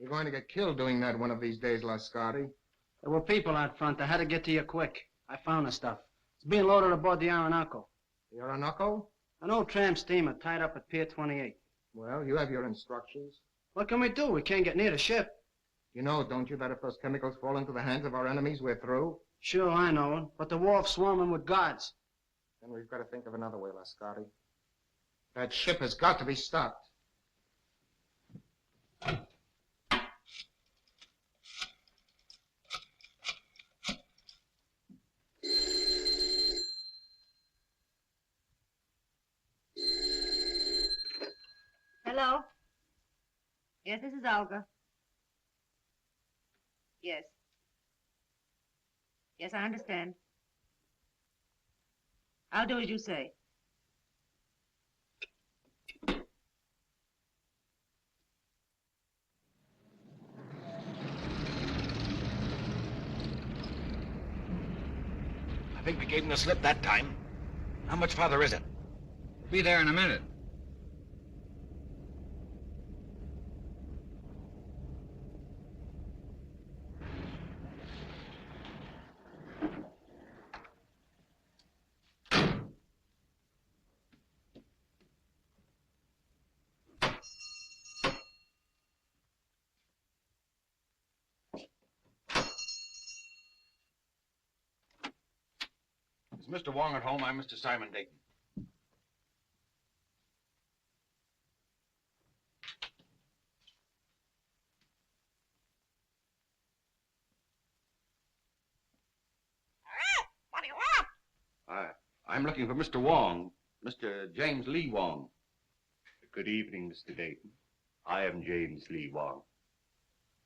You're going to get killed doing that one of these days, Lascardi. There were people out front. I had to get to you quick. I found the stuff. It's being loaded aboard the Orinoco. The Orinoco? An old tramp steamer tied up at Pier 28. Well, you have your instructions. What can we do? We can't get near the ship. You know, don't you, that if those chemicals fall into the hands of our enemies, we're through? Sure, I know it. But the wharf's swarming with guards. Then we've got to think of another way, Lascardi. That ship has got to be stopped. Hello? Yes, this is Olga. Yes. Yes, I understand. I'll do as you say. I think we gave him the slip that time. How much farther is it? Be there in a minute. Is Mr. Wong at home? I'm Mr. Simon Dayton. What do you want? I'm looking for Mr. Wong, Mr. James Lee Wong. Good evening, Mr. Dayton. I am James Lee Wong.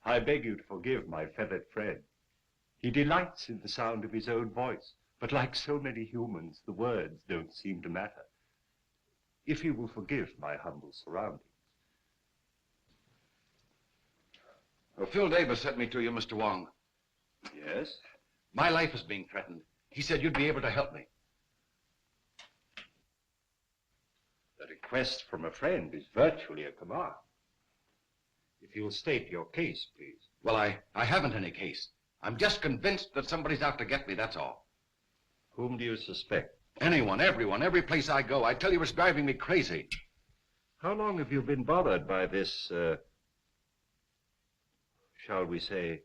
I beg you to forgive my feathered friend. He delights in the sound of his own voice, but like so many humans, the words don't seem to matter. If you will forgive my humble surroundings. Well, Phil Davis sent me to you, Mr. Wong. Yes? My life is being threatened. He said you'd be able to help me. The request from a friend is virtually a command. If you'll state your case, please. Well, I haven't any case. I'm just convinced that somebody's out to get me, that's all. Whom do you suspect? Anyone, everyone, every place I go. I tell you, it's driving me crazy. How long have you been bothered by this, shall we say,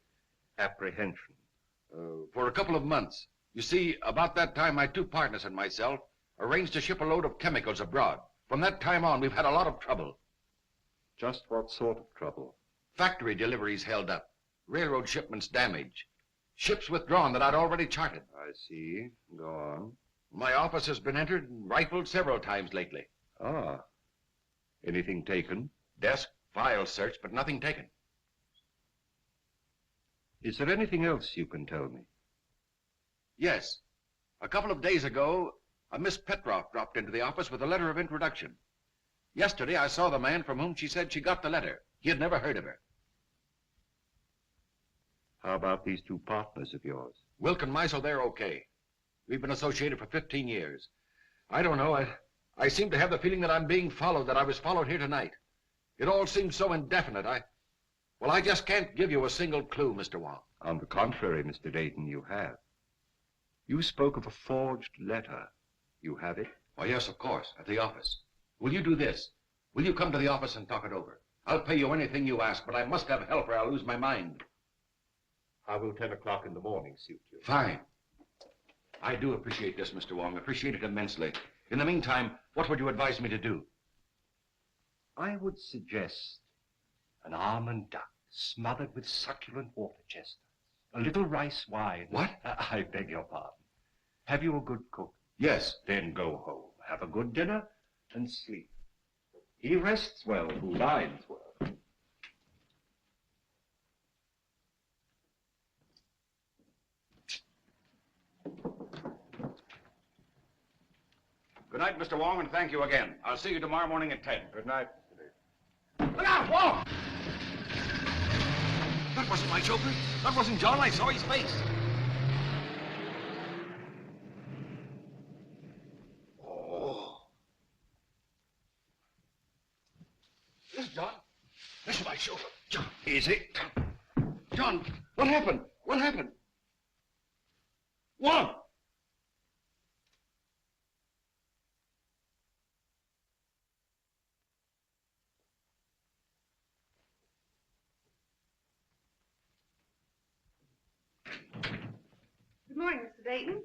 apprehension? For a couple of months. You see, about that time, my two partners and myself arranged to ship a load of chemicals abroad. From that time on, we've had a lot of trouble. Just what sort of trouble? Factory deliveries held up. Railroad shipments damaged. Ships withdrawn that I'd already charted. I see. Go on. My office has been entered and rifled several times lately. Ah. Anything taken? Desk, files searched, but nothing taken. Is there anything else you can tell me? Yes. A couple of days ago, a Miss Petroff dropped into the office with a letter of introduction. Yesterday, I saw the man from whom she said she got the letter. He had never heard of her. How about these two partners of yours? Wilk and Meisel, they're okay. We've been associated for 15 years. I don't know. I seem to have the feeling that I'm being followed, that I was followed here tonight. It all seems so indefinite. I just can't give you a single clue, Mr. Wong. On the contrary, Mr. Dayton, you have. You spoke of a forged letter. You have it? Oh, yes, of course, at the office. Will you do this? Will you come to the office and talk it over? I'll pay you anything you ask, but I must have help or I'll lose my mind. How will 10 o'clock in the morning suit you? Fine. I do appreciate this, Mr. Wong. Appreciate it immensely. In the meantime, what would you advise me to do? I would suggest an almond duck smothered with succulent water chestnuts. A little rice wine. What? I beg your pardon. Have you a good cook? Yes. Then go home, have a good dinner, and sleep. He rests well who dines well. Good night, Mr. Wong, and thank you again. I'll see you tomorrow morning at 10. Good night. Look out, Wong! That wasn't my chauffeur. That wasn't John. I saw his face. Oh. This is John. This is my shoulder. John, easy. John, what happened? What happened? Wong! Good morning, Mr. Dayton.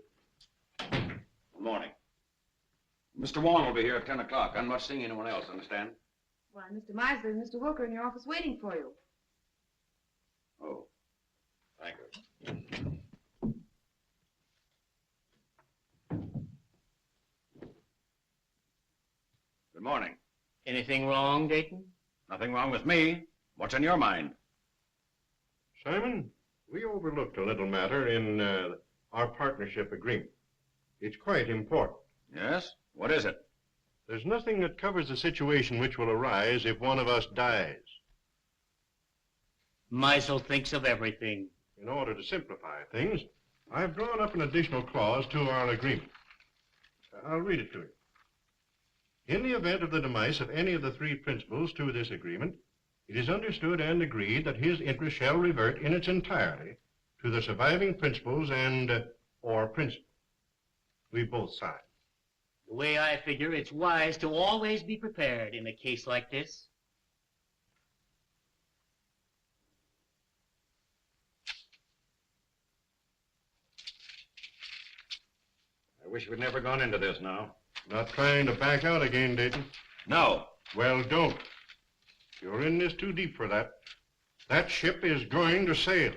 Good morning. Mr. Wong will be here at 10 o'clock. I'm not seeing anyone else, understand? Why, Mr. Meisler and Mr. Wilker in your office waiting for you. Oh, thank you. Good morning. Anything wrong, Dayton? Nothing wrong with me. What's in your mind? Simon, we overlooked a little matter in our partnership agreement. It's quite important. Yes? What is it? There's nothing that covers the situation which will arise if one of us dies. Meisel thinks of everything. In order to simplify things, I've drawn up an additional clause to our agreement. I'll read it to you. In the event of the demise of any of the three principals to this agreement, it is understood and agreed that his interest shall revert in its entirety to the surviving principals and or principal. We both sign. The way I figure, it's wise to always be prepared in a case like this. I wish we'd never gone into this now. Not trying to back out again, Dayton. No. Well, don't. You're in this too deep for that. That ship is going to sail.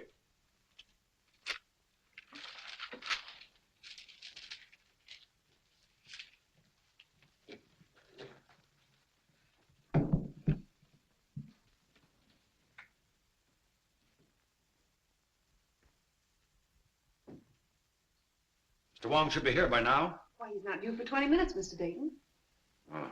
Mr. Wong should be here by now. Why, he's not due for 20 minutes, Mr. Dayton. Oh.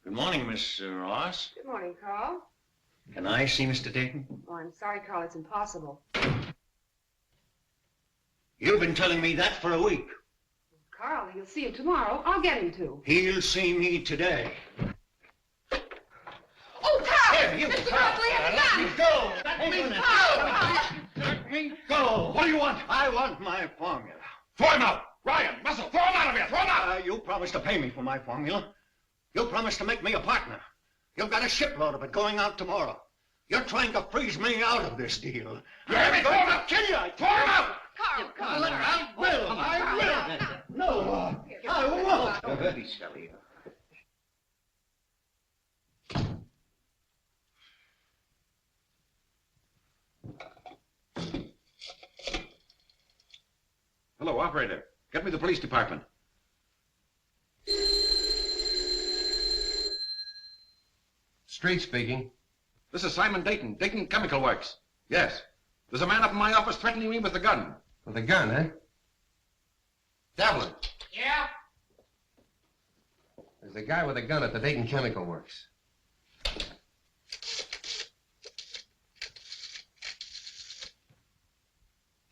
Good morning, Miss Ross. Good morning, Carl. Can I see Mr. Dayton? Oh, I'm sorry, Carl. It's impossible. You've been telling me that for a week. Carl, he'll see you tomorrow. I'll get him to. He'll see me today. Oh, Carl! Here, you Mr. Carl. Mosley has a Let gun! me go! Let me Carl! Let me go! What do you want? I want my formula. Throw him out! Ryan, Muscle, throw him out of here! Throw him out! You promised to pay me for my formula. You promised to make me a partner. You've got a shipload of it going out tomorrow. You're trying to freeze me out of this deal. You hear me? Throw him out! Kill you! Throw him out! Carl, come on. I will! No, I won't! Very silly. Hello, operator. Get me the police department. Street speaking. This is Simon Dayton, Dayton Chemical Works. Yes. There's a man up in my office threatening me with a gun. With a gun, eh? Devlin. Yeah? There's a guy with a gun at the Dayton Chemical Works.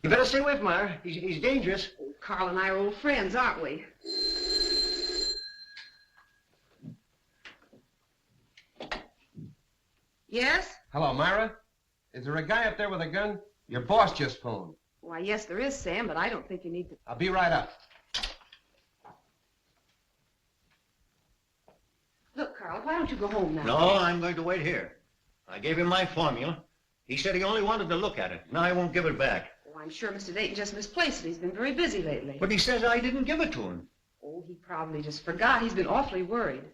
You better stay away from her. He's dangerous. Oh, Carl and I are old friends, aren't we? Yes? Hello, Myra. Is there a guy up there with a gun? Your boss just phoned. Why, yes, there is, Sam, but I don't think you need to. I'll be right up. Look, Carl, why don't you go home now? No, I'm going to wait here. I gave him my formula. He said he only wanted to look at it. Now I won't give it back. Oh, I'm sure Mr. Dayton just misplaced it. He's been very busy lately. But he says I didn't give it to him. Oh, he probably just forgot. He's been awfully worried.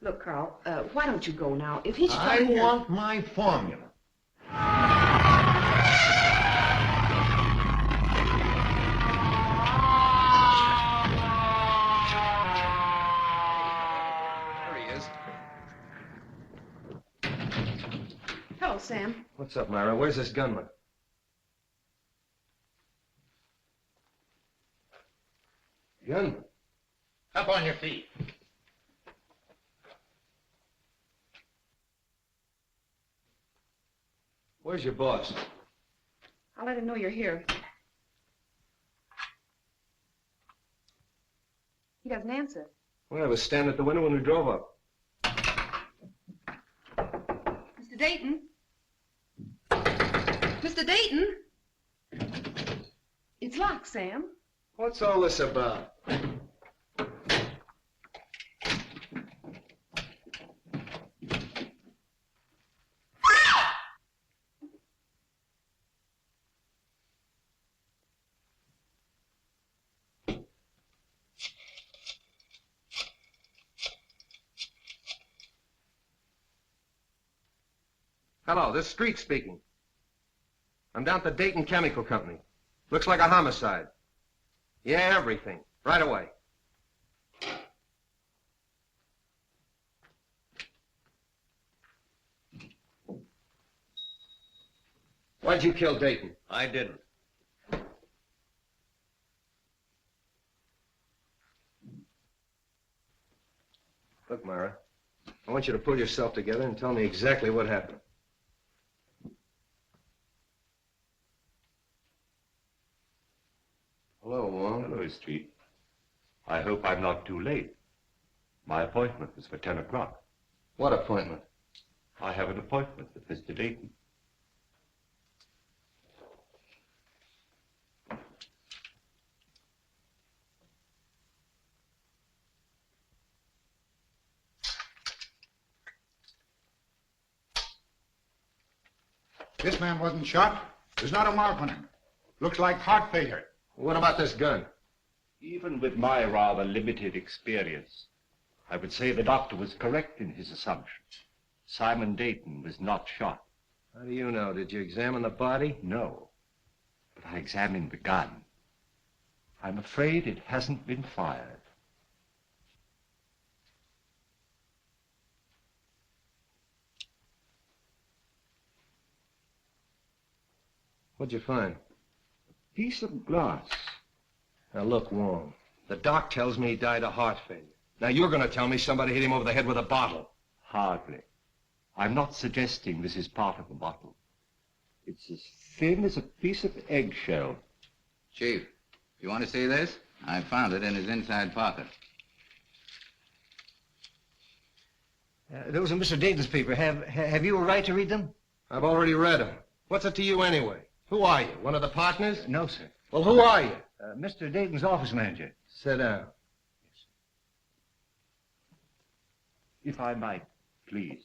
Look, Carl, why don't you go now? If he should I come here... want my formula. There he is. Sam. What's up, Myra? Where's this gunman? Gunman? Up on your feet. Where's your boss? I'll let him know you're here. He doesn't answer. Well, I was standing at the window when we drove up. Mr. Dayton? Mr. Dayton? It's locked, Sam. What's all this about? Hello, this is Street speaking. I'm down at the Dayton Chemical Company. Looks like a homicide. Yeah, everything. Right away. Why'd you kill Dayton? I didn't. Look, Myra, I want you to pull yourself together and tell me exactly what happened. Hello, Wong. Hello, Street. I hope I'm not too late. My appointment was for 10 o'clock. What appointment? I have an appointment with Mr. Dayton. This man wasn't shot. There's not a mark on him. Looks like heart failure. What about this gun? Even with my rather limited experience, I would say the doctor was correct in his assumption. Simon Dayton was not shot. How do you know? Did you examine the body? No, but I examined the gun. I'm afraid it hasn't been fired. What'd you find? Piece of glass. Now look, Wong, the doc tells me he died of heart failure. Now you're going to tell me somebody hit him over the head with a bottle. Hardly. I'm not suggesting this is part of the bottle. It's as thin as a piece of eggshell. Chief, you want to see this? I found it in his inside pocket. Those are Mr. Dayton's papers. Have you a right to read them? I've already read them. What's it to you anyway? Who are you? One of the partners? No, sir. Well, who are you? Mr. Dayton's office manager. Sit down. If I might, please.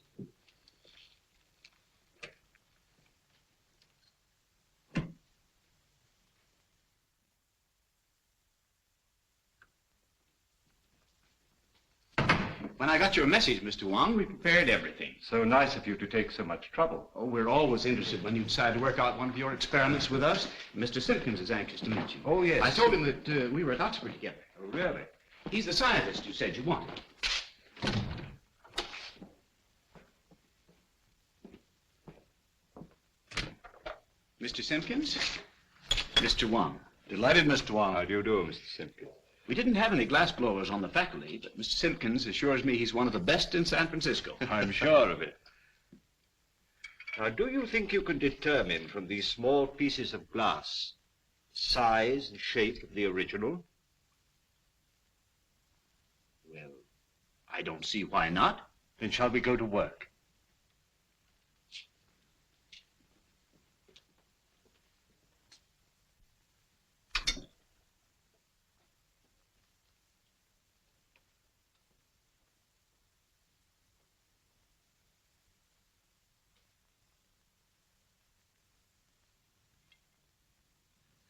When I got your message, Mr. Wong, we prepared everything. So nice of you to take so much trouble. Oh, we're always interested when you decide to work out one of your experiments with us. Mr. Simpkins is anxious to meet you. Oh, yes. I told him that we were at Oxford together. Oh, really? He's the scientist you said you wanted. Mr. Simpkins? Mr. Wong. Delighted, Mr. Wong. How do you do, Mr. Simpkins? We didn't have any glass blowers on the faculty, but Mr. Simpkins assures me he's one of the best in San Francisco. I'm sure of it. Now, do you think you can determine from these small pieces of glass size and shape of the original? Well, I don't see why not. Then shall we go to work?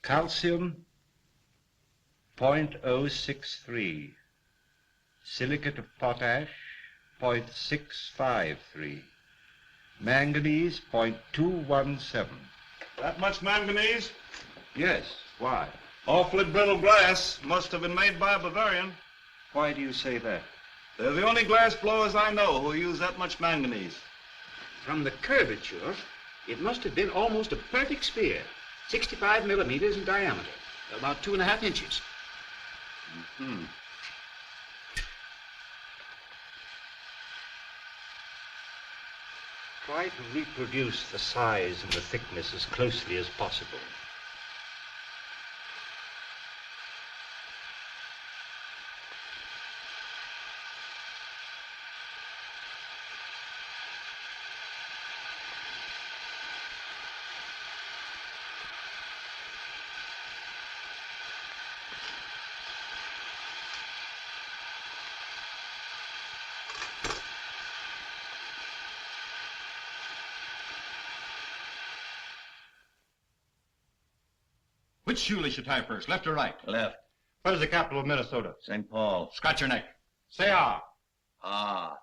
Calcium, 0.063. Silicate of potash, 0.653. Manganese, 0.217. That much manganese? Yes, why? Awfully brittle glass. Must have been made by a Bavarian. Why do you say that? They're the only glass blowers I know who use that much manganese. From the curvature, It must have been almost a perfect spear, 65 millimeters in diameter, about 2.5 inches. Hmm. Try to reproduce the size and the thickness as closely as possible. Which shoe should tie first, left or right? Left. What is the capital of Minnesota? St. Paul. Scratch your neck. Say ah. Ah.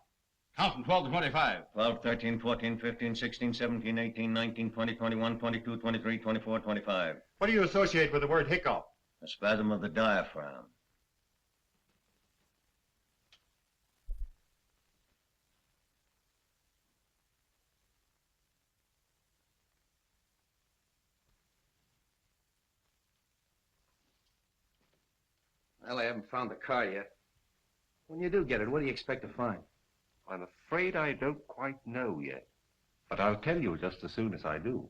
Count from 12 to 25. 12, 13, 14, 15, 16, 17, 18, 19, 20, 21, 22, 23, 24, 25. What do you associate with the word hiccup? A spasm of the diaphragm. Well, I haven't found the car yet. When you do get it, what do you expect to find? I'm afraid I don't quite know yet. But I'll tell you just as soon as I do.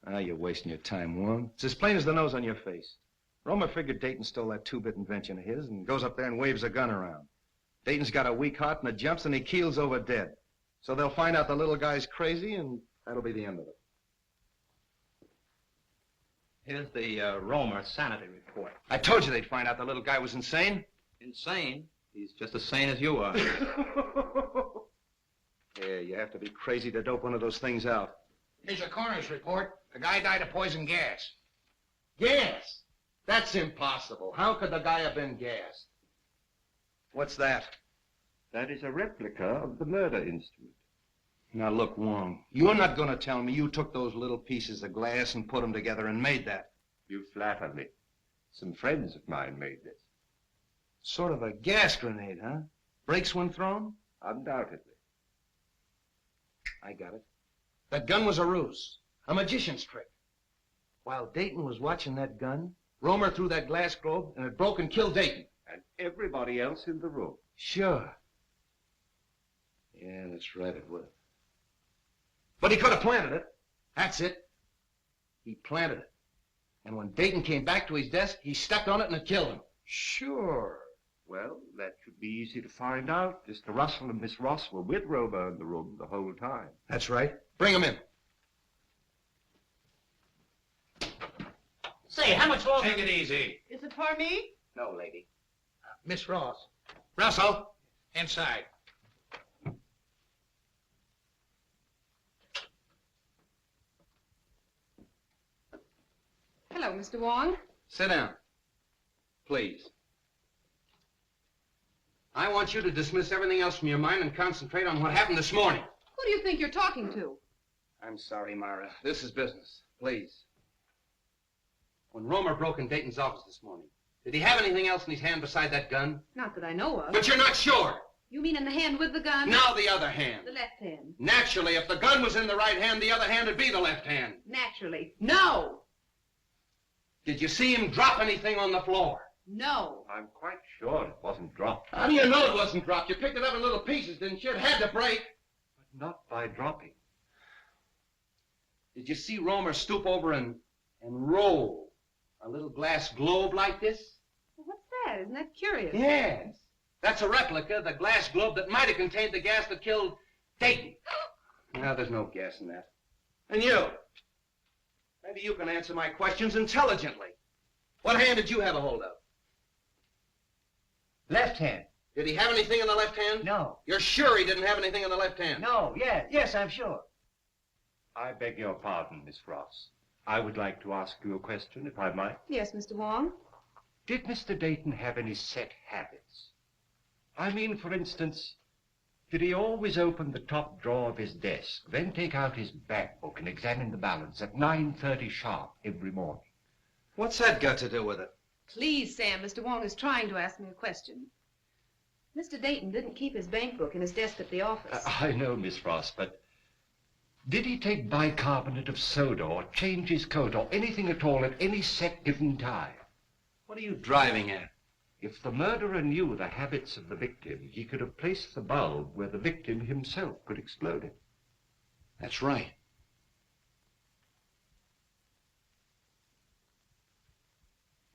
Ah, you're wasting your time, Wong. It's as plain as the nose on your face. Romer figured Dayton stole that two-bit invention of his and goes up there and waves a gun around. Dayton's got a weak heart and it jumps and he keels over dead. So they'll find out the little guy's crazy and that'll be the end of it. Here's the Romer sanity report. I told you they'd find out the little guy was insane. Insane? He's just as sane as you are. Yeah, you have to be crazy to dope one of those things out. Here's a coroner's report. The guy died of poison gas. Gas? That's impossible. How could the guy have been gassed? What's that? That is a replica of the murder instrument. Now look, Wong, you're not going to tell me you took those little pieces of glass and put them together and made that. You flatter me. Some friends of mine made this. Sort of a gas grenade, huh? Breaks when thrown? Undoubtedly. I got it. That gun was a ruse, a magician's trick. While Dayton was watching that gun, Romer threw that glass globe and it broke and killed Dayton. And everybody else in the room. Sure. Yeah, that's right, it would. But he could have planted it. That's it. He planted it. And when Dayton came back to his desk, he stepped on it and it killed him. Sure. Well, that should be easy to find out. Mr. Russell and Miss Ross were with Romer in the room the whole time. That's right. Bring him in. Say, how much longer? Take it easy. Is it for me? No, lady. Miss Ross. Russell, inside. Hello, Mr. Wong. Sit down. Please. I want you to dismiss everything else from your mind and concentrate on what happened this morning. Who do you think you're talking to? I'm sorry, Mara. This is business. Please. When Romer broke in Dayton's office this morning, did he have anything else in his hand beside that gun? Not that I know of. But you're not sure. You mean in the hand with the gun? Now the other hand. The left hand. Naturally, if the gun was in the right hand, the other hand would be the left hand. Naturally. No! Did you see him drop anything on the floor? No. I'm quite sure it wasn't dropped. How do you know it wasn't dropped? You picked it up in little pieces, didn't you? It had to break. But not by dropping. Did you see Romer stoop over and roll a little glass globe like this? What's that? Isn't that curious? Yes. That's a replica of the glass globe that might have contained the gas that killed Dayton. Now, there's no gas in that. And you? Maybe you can answer my questions intelligently. What hand did you have a hold of? Left hand. Did he have anything in the left hand? No. You're sure he didn't have anything in the left hand? No, yes, I'm sure. I beg your pardon, Miss Ross. I would like to ask you a question, if I might. Yes, Mr. Wong. Did Mr. Dayton have any set habits? I mean, for instance, did he always open the top drawer of his desk, then take out his bank book and examine the balance at 9:30 sharp every morning? What's that got to do with it? Please, Sam, Mr. Wong is trying to ask me a question. Mr. Dayton didn't keep his bank book in his desk at the office. I know, Miss Ross, but Did he take bicarbonate of soda or change his coat or anything at all at any set given time? What are you driving at? If the murderer knew the habits of the victim, he could have placed the bulb where the victim himself could explode it. That's right.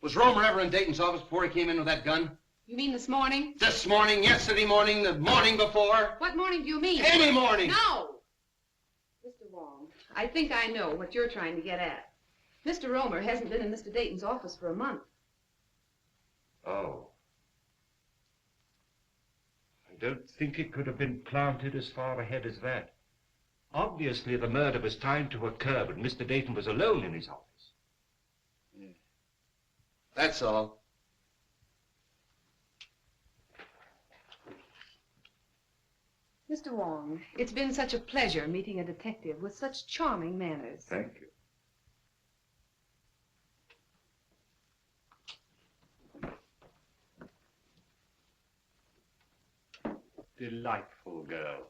Was Romer ever in Dayton's office before he came in with that gun? You mean this morning? This morning, yesterday morning, the morning before? What morning do you mean? Any morning! No! Mr. Wong, I think I know what you're trying to get at. Mr. Romer hasn't been in Mr. Dayton's office for a month. Oh. I don't think it could have been planted as far ahead as that. Obviously, the murder was timed to occur when Mr. Dayton was alone in his office. That's all. Mr. Wong, it's been such a pleasure meeting a detective with such charming manners. Thank you. Delightful girl.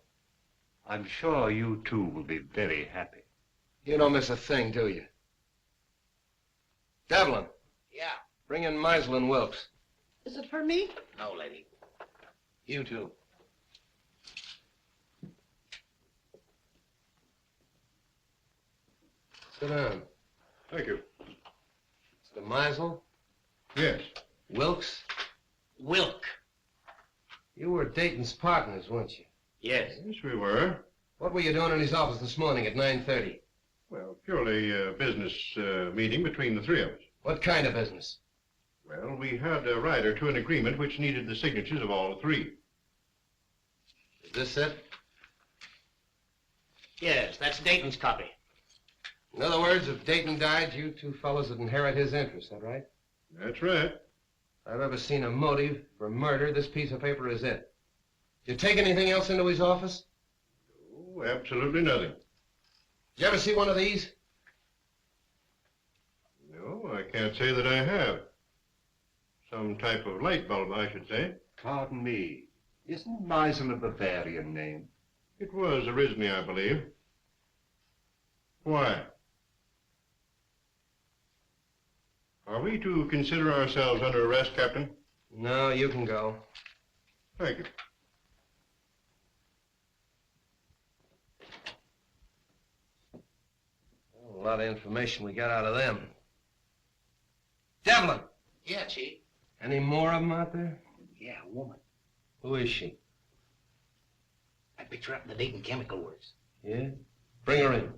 I'm sure you two will be very happy. You don't miss a thing, do you? Devlin, Yeah. bring in Meisel and Wilkes. Is it for me? No, lady. You too. Sit down. Thank you. Mr. Meisel, Yes. Wilkes, Wilk. you were Dayton's partners, weren't you? Yes. Yes, we were. What were you doing in his office this morning at 9:30? Well, purely a business meeting between the three of us. What kind of business? Well, we had a rider to an agreement which needed the signatures of all three. Is this it? Yes, that's Dayton's copy. In other words, if Dayton died, you two fellows would inherit his interest, is that right? That's right. If I've ever seen a motive for murder, this piece of paper is it. Did you take anything else into his office? Oh, absolutely nothing. Did you ever see one of these? No, I can't say that I have. Some type of light bulb, I should say. Pardon me. Isn't Meisel a Bavarian name? It was originally, I believe. Why? Are we to consider ourselves under arrest, Captain? No, you can go. Thank you. A lot of information we got out of them. Devlin! Yeah, Chief. Any more of them out there? Yeah, a woman. Who is she? I picked her up in the Dayton Chemical Works. Yeah? Bring her in.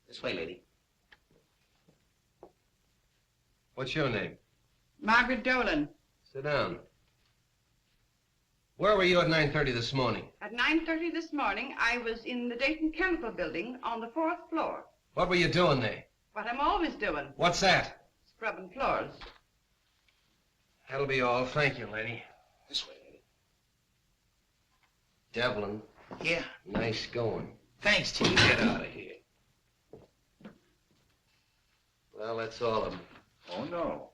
This way, lady. What's your name? Margaret Dolan. Sit down. Where were you at 9:30 this morning? At 9:30 this morning, I was in the Dayton Chemical Building on the 4th floor. What were you doing there? What I'm always doing, What's that? scrubbing floors. That'll be all. Thank you, lady. This way, lady. Devlin, Yeah. nice going. Thanks, Chief. Get out of here. Well, that's all of them. Oh, no.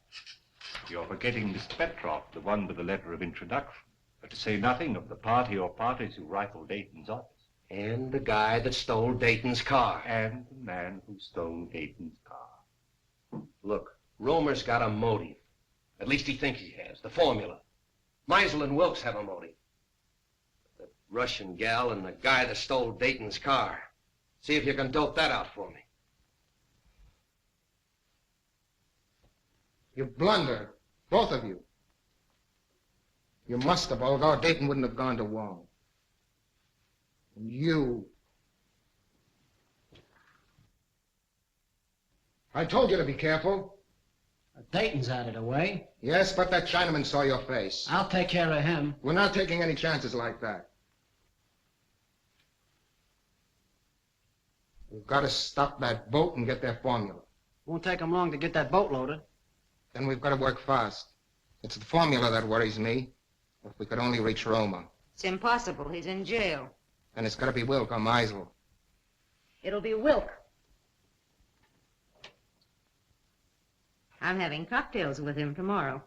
You're forgetting Miss Petroff, the one with the letter of introduction. But to say nothing of the party or parties who rifled Dayton's office. And the guy that stole Dayton's car. And the man who stole Dayton's car. Look, Romer's got a motive. At least he thinks he has. The formula. Meisel and Wilkes have a motive. The Russian gal and the guy that stole Dayton's car. See if you can dope that out for me. You blundered, both of you. You must have, or Dayton wouldn't have gone to Wong. And you. I told you to be careful. Dayton's out of the way. Yes, but that Chinaman saw your face. I'll take care of him. We're not taking any chances like that. We've got to stop that boat and get their formula. Won't take him long to get that boat loaded. Then we've got to work fast. It's the formula that worries me. If we could only reach Roma. It's impossible. He's in jail. And it's got to be Wilk or Meisel. It'll be Wilk. I'm having cocktails with him tomorrow.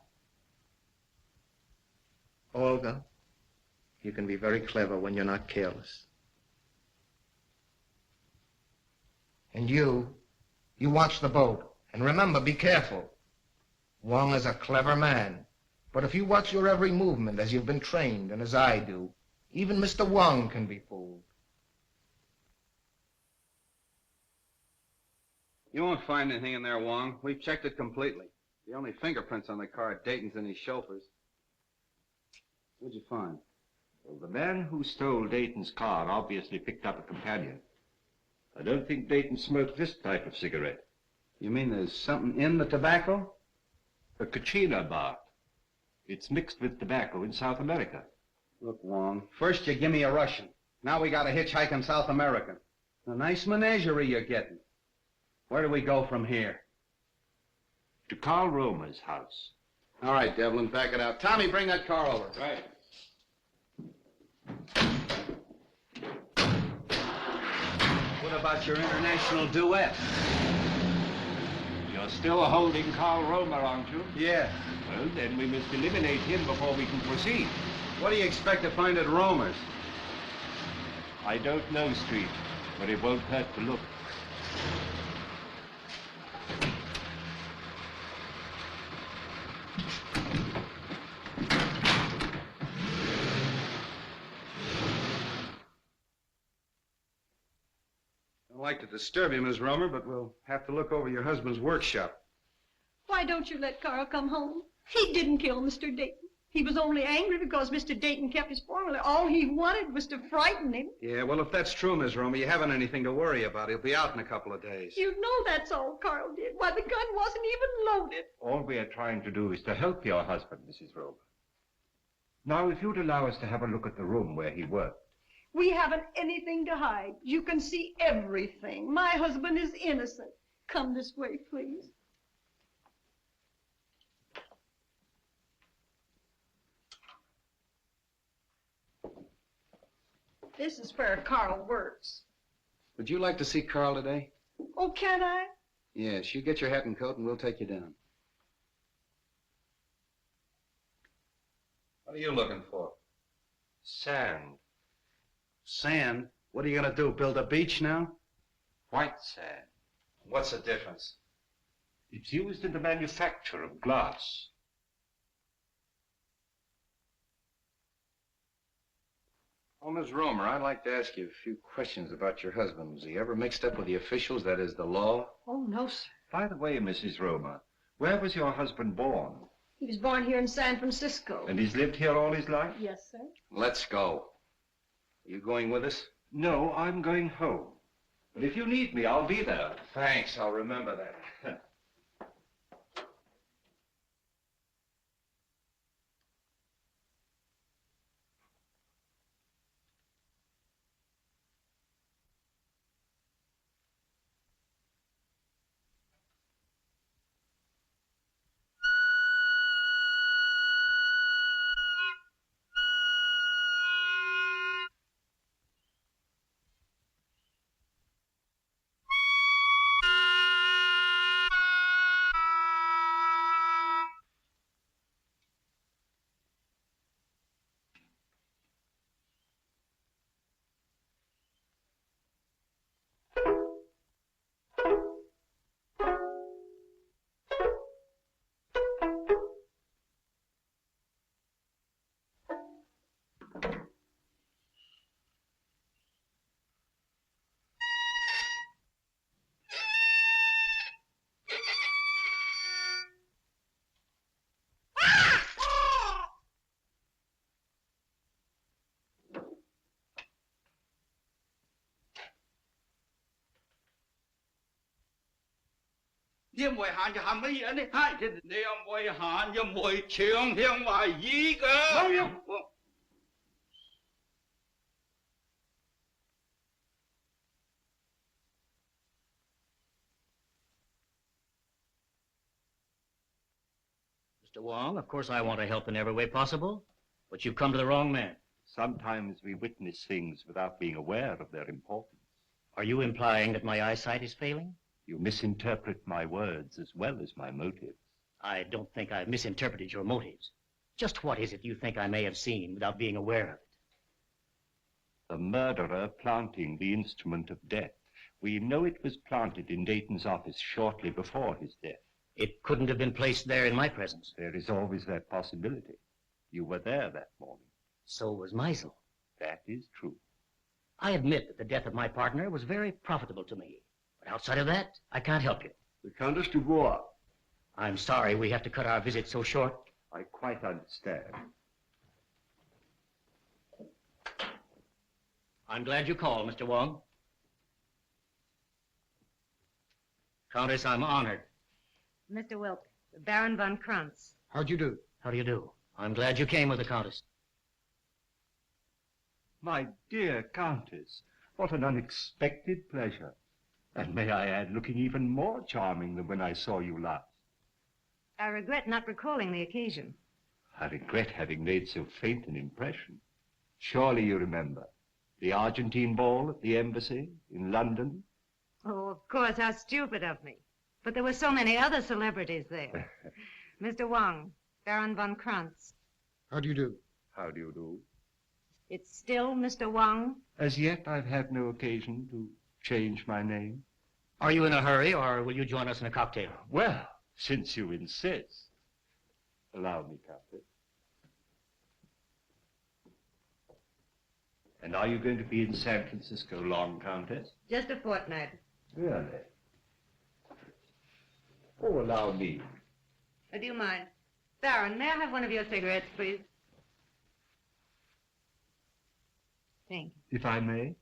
Olga, you can be very clever when you're not careless. And you watch the boat. And remember, be careful. Wong is a clever man. But if you watch your every movement as you've been trained and as I do, even Mr. Wong can be fooled. You won't find anything in there, Wong. We've checked it completely. The only fingerprints on the car are Dayton's and his chauffeur's. What'd you find? Well, the man who stole Dayton's car obviously picked up a companion. I don't think Dayton smoked this type of cigarette. You mean there's something in the tobacco? A Kachina bark. It's mixed with tobacco in South America. Look, Wong, first you give me a Russian. Now we got a hitchhike in South America. A nice menagerie you're getting. Where do we go from here? To Carl Romer's house. All right, Devlin, back it out. Tommy, bring that car over. Right. What about your international duet? You're still holding Carl Romer, aren't you? Yeah. Well, then we must eliminate him before we can proceed. What do you expect to find at Romer's? I don't know, Street, but it won't hurt to look. I'd like to disturb you, Miss Romer, but we'll have to look over your husband's workshop. Why don't you let Carl come home? He didn't kill Mr. Dayton. He was only angry because Mr. Dayton kept his formula. All he wanted was to frighten him. Yeah, well, if that's true, Miss Romer, you haven't anything to worry about. He'll be out in a couple of days. You know that's all Carl did. Why, the gun wasn't even loaded. All we are trying to do is to help your husband, Mrs. Romer. Now, if you'd allow us to have a look at the room where he worked. We haven't anything to hide. You can see everything. My husband is innocent. Come this way, please. This is where Carl works. Would you like to see Carl today? Oh, can I? Yes, you get your hat and coat and we'll take you down. What are you looking for? Sand. Sand? What are you going to do, build a beach now? White sand. What's the difference? It's used in the manufacture of glass. Oh, Miss Romer, I'd like to ask you a few questions about your husband. Was he ever mixed up with the officials, that is, the law? Oh, no, sir. By the way, Mrs. Romer, where was your husband born? He was born here in San Francisco. And he's lived here all his life? Yes, sir. Let's go. Are you going with us? No, I'm going home. But if you need me, I'll be there. Thanks, I'll remember that. Niệm mười hạn cho hàm ý này hai thì niệm mười hạn cho mười trường hiện ngoài gì cơ. Không biết. Mr. Wong, of course I want to help in every way possible, but you've come to the wrong man. Sometimes we witness things without being aware of their importance. Are you implying that my eyesight is failing? You misinterpret my words as well as my motives. I don't think I've misinterpreted your motives. Just what is it you think I may have seen without being aware of it? The murderer planting the instrument of death We know it was planted in Dayton's office shortly before his death. It couldn't have been placed there in my presence. There is always that possibility. You were there that morning. So was Meisel. That is true. I admit that the death of my partner was very profitable to me. But outside of that, I can't help you. The Countess Dubois. I'm sorry we have to cut our visit so short. I quite understand. I'm glad you called, Mr. Wong. Countess, I'm honored. Mr. Wilk, Baron von Krantz. How'd you do? How do you do? I'm glad you came with the Countess. My dear Countess, what an unexpected pleasure. And may I add, looking even more charming than when I saw you last. I regret not recalling the occasion. I regret having made so faint an impression. Surely you remember the Argentine ball at the embassy in London? Oh, of course, how stupid of me. But there were so many other celebrities there. Mr. Wong, Baron von Krantz. How do you do? How do you do? It's still Mr. Wong? As yet, I've had no occasion to change my name. Are you in a hurry, or will you join us in a cocktail? Well, since you insist. Allow me, Countess. And are you going to be in San Francisco long, Countess? Just a fortnight. Really? Oh, allow me. Do you mind? Baron, may I have one of your cigarettes, please? Thank you. If I may?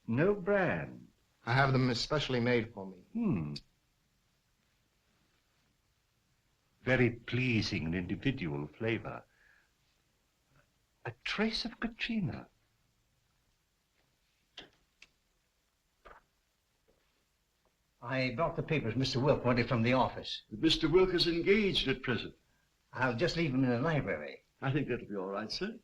No brand. I have them especially made for me. Very pleasing and individual flavor. A trace of Katrina. I brought the papers Mr. Wilk wanted from the office. Mr. Wilk is engaged at present. I'll just leave him in the library. I think that'll be all right, sir.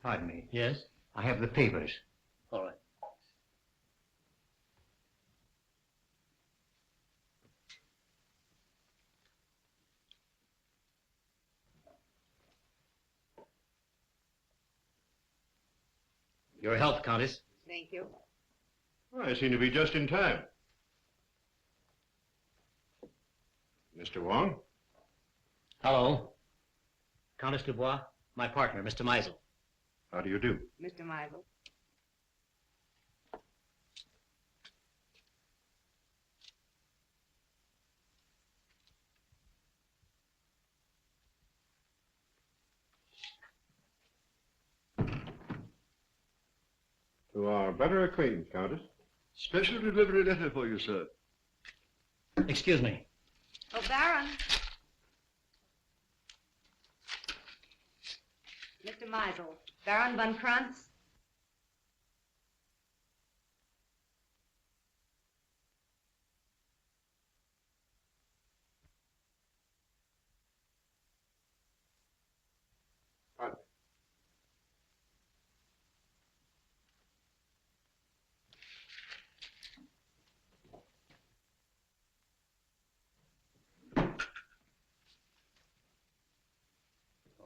Pardon me. Yes? I have the papers. All right. Your health, Countess. Thank you. I seem to be just in time. Mr. Wong? Hello. Countess Dubois, my partner, Mr. Meisel. How do you do? Mr. Meisel. To our better acquaintance, Countess. Special delivery letter for you, sir. Excuse me. Oh, Baron. Mr. Meisel, Baron von Krantz.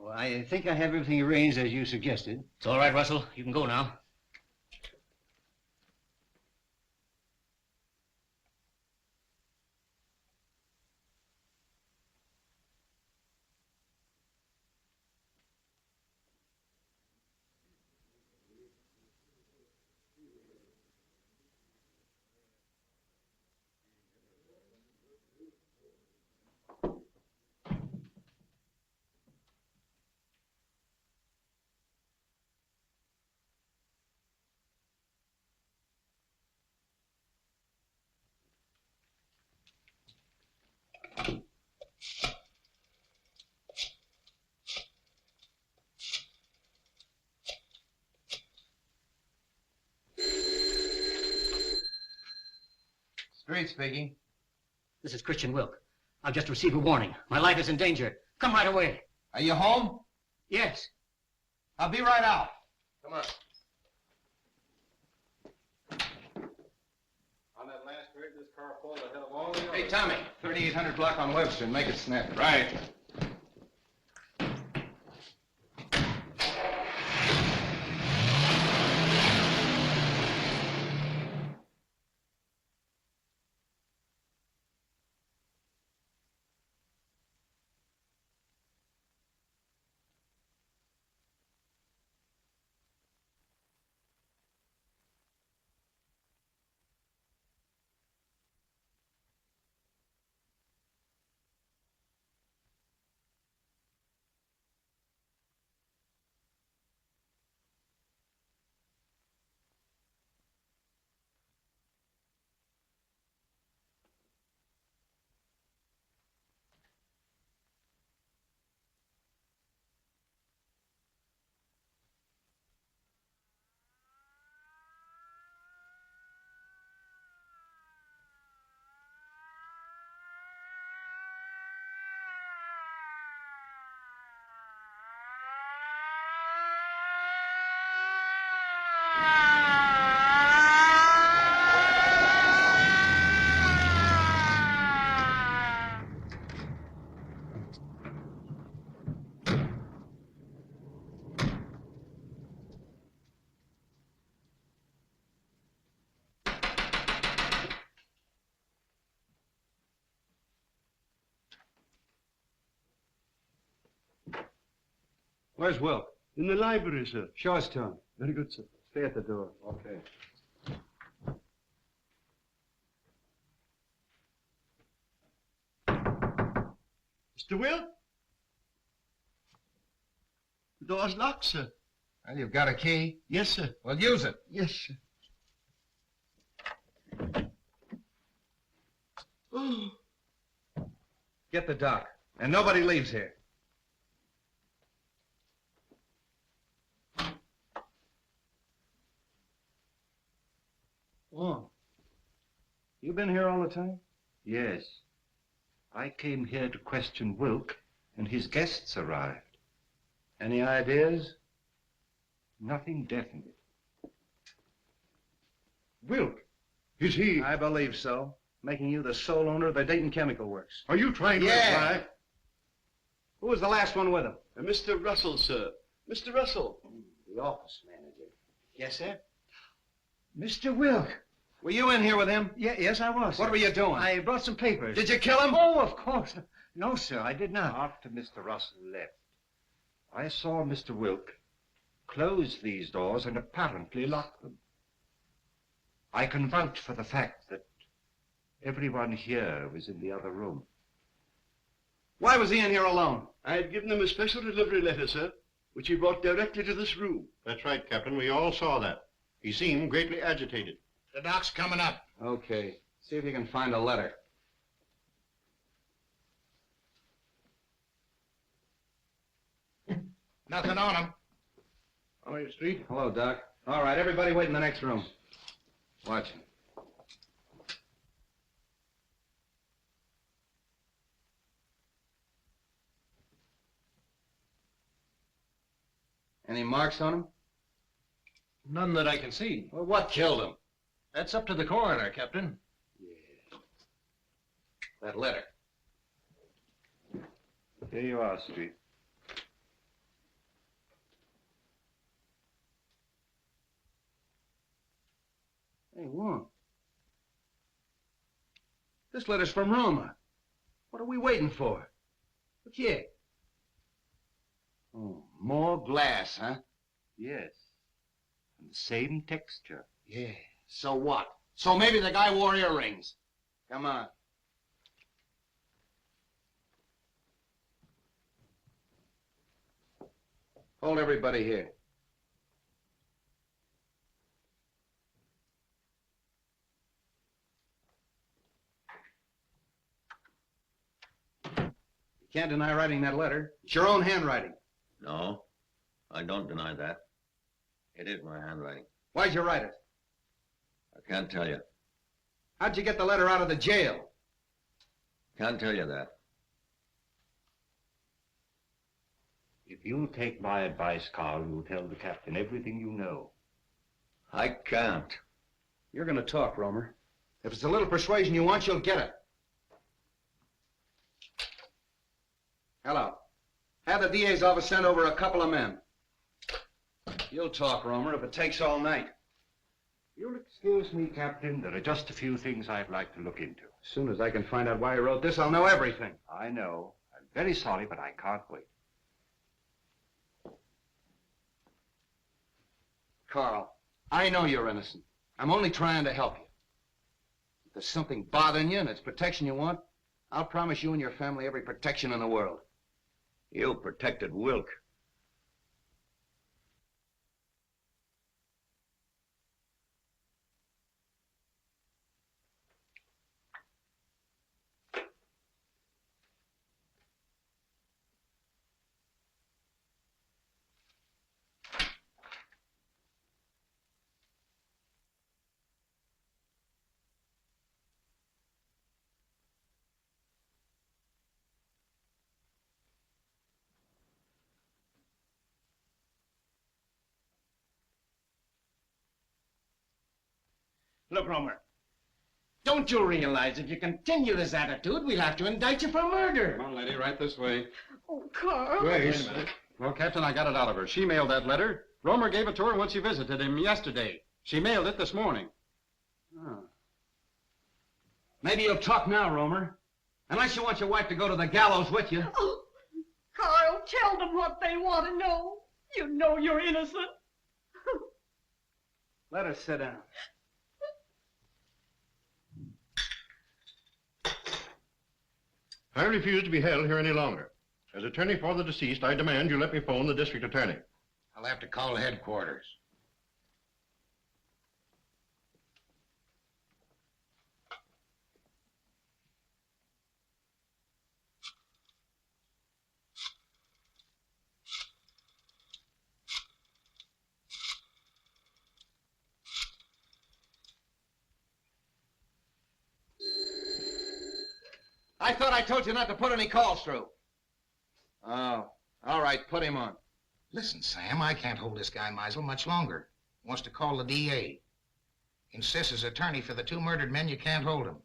Oh, I think I have everything arranged as you suggested. It's all right, Russell. You can go now. Street speaking. This is Christian Wilk. I've just received a warning. My life is in danger. Come right away. Are you home? Yes. I'll be right out. Come on. On that last rig, this car pulled ahead of all the others. Hey, Tommy, 3800 block on Webster. Make it snap. Right. Where's Wilk? In the library, sir. Show us to him. Very good, sir. Stay at the door. Okay. Mr. Wilk? The door's locked, sir. Well, you've got a key? Yes, sir. Well, use it. Yes, sir. Oh. Get the doc. And nobody leaves here. Wong. You been here all the time? Yes. I came here to question Wilk, and his guests arrived. Any ideas? Nothing definite. Wilk? Is he? I believe so. Making you the sole owner of the Dayton Chemical Works. Are you trying to imply? Who was the last one with him? Mr. Russell, sir. Mr. Russell. The office manager. Yes, sir? Mr. Wilk. Were you in here with him? Yes, I was. What sir. were you doing? I brought some papers. Did you kill him? Oh, of course. No, sir, I did not. After Mr. Russell left, I saw Mr. Wilk close these doors and apparently lock them. I can vouch for the fact that everyone here was in the other room. Why was he in here alone? I had given him a special delivery letter, sir, which he brought directly to this room. That's right, Captain. We all saw that. He seemed greatly agitated. The doc's coming up. Okay. See if you can find a letter. Nothing on him. How are you, Street? Hello, Doc. All right, everybody wait in the next room. Watch him. Any marks on him? None that I can see. Well, what killed him? That's up to the coroner, Captain. That letter. Here you are, Street. Hey, Wong. This letter's from Roma. What are we waiting for? Look here. Oh, more glass, huh? Yes. And the same texture. Yeah. So what? So maybe the guy wore earrings. Come on. Hold everybody here. You can't deny writing that letter. It's your own handwriting. No, I don't deny that. It is my handwriting. Why'd you write it? I can't tell you. How'd you get the letter out of the jail? Can't tell you that. If you'll take my advice, Carl, you'll tell the captain everything you know. I can't. You're going to talk, Romer. If it's a little persuasion you want, you'll get it. Hello. Have the DA's office send over a couple of men. You'll talk, Romer, if it takes all night. You'll excuse me, Captain. There are just a few things I'd like to look into. As soon as I can find out why he wrote this, I'll know everything. I know. I'm very sorry, but I can't wait. Carl, I know you're innocent. I'm only trying to help you. If there's something bothering you and it's protection you want, I'll promise you and your family every protection in the world. You protected Wilk. Look, Romer, don't you realize if you continue this attitude, we'll have to indict you for murder? Come on, lady, right this way. Oh, Carl. Grace. Wait a minute. Well, Captain, I got it out of her. She mailed that letter. Romer gave it to her when she visited him yesterday. She mailed it this morning. Oh. Maybe you'll talk now, Romer. Unless you want your wife to go to the gallows with you. Oh, Carl, tell them what they want to know. You know you're innocent. Let her sit down. I refuse to be held here any longer. As attorney for the deceased, I demand you let me phone the district attorney. I'll have to call headquarters. I thought I told you not to put any calls through. Oh, all right, put him on. Listen, Sam, I can't hold this guy Meisel much longer. Wants to call the DA. Insists as attorney for the 2 murdered men, you can't hold him.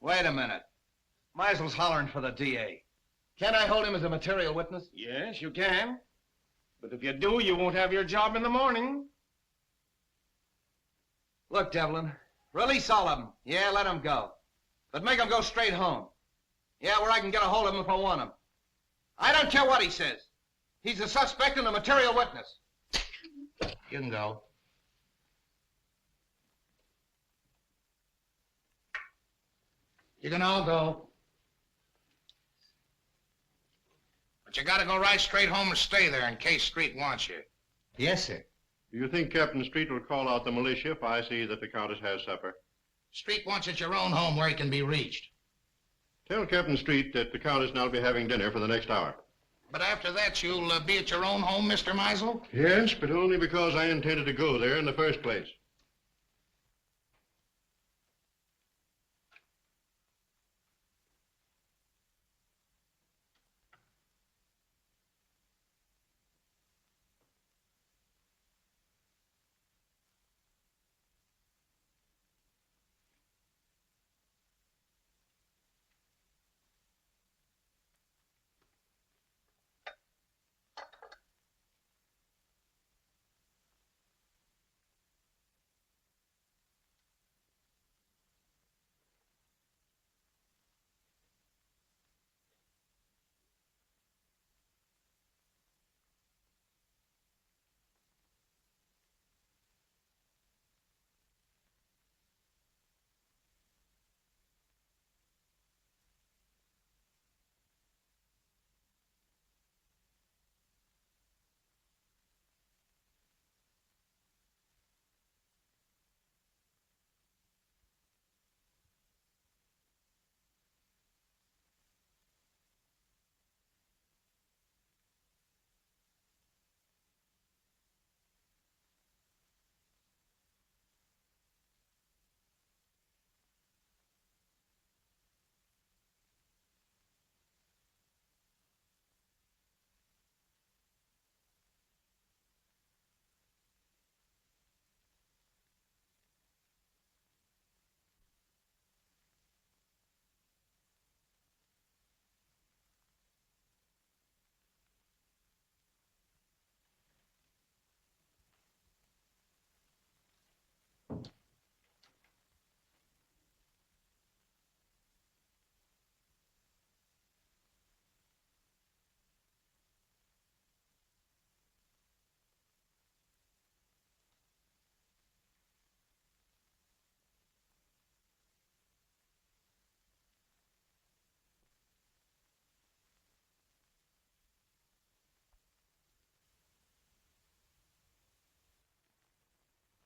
Wait a minute. Meisel's hollering for the DA. Can't I hold him as a material witness? Yes, you can. But if you do, you won't have your job in the morning. Look, Devlin, release all of them. Yeah, let them go. But make them go straight home. Yeah, where I can get a hold of him if I want him. I don't care what he says. He's a suspect and a material witness. You can go. You can all go. But you gotta go right straight home and stay there in case Street wants you. Yes, sir. Do you think Captain Street will call out the militia if I see that the Countess has supper? Street wants you at your own home where he can be reached. Tell Captain Street that the Countess and I'll be having dinner for the next hour. But after that, you'll be at your own home, Mr. Meisel? Yes, but only because I intended to go there in the first place.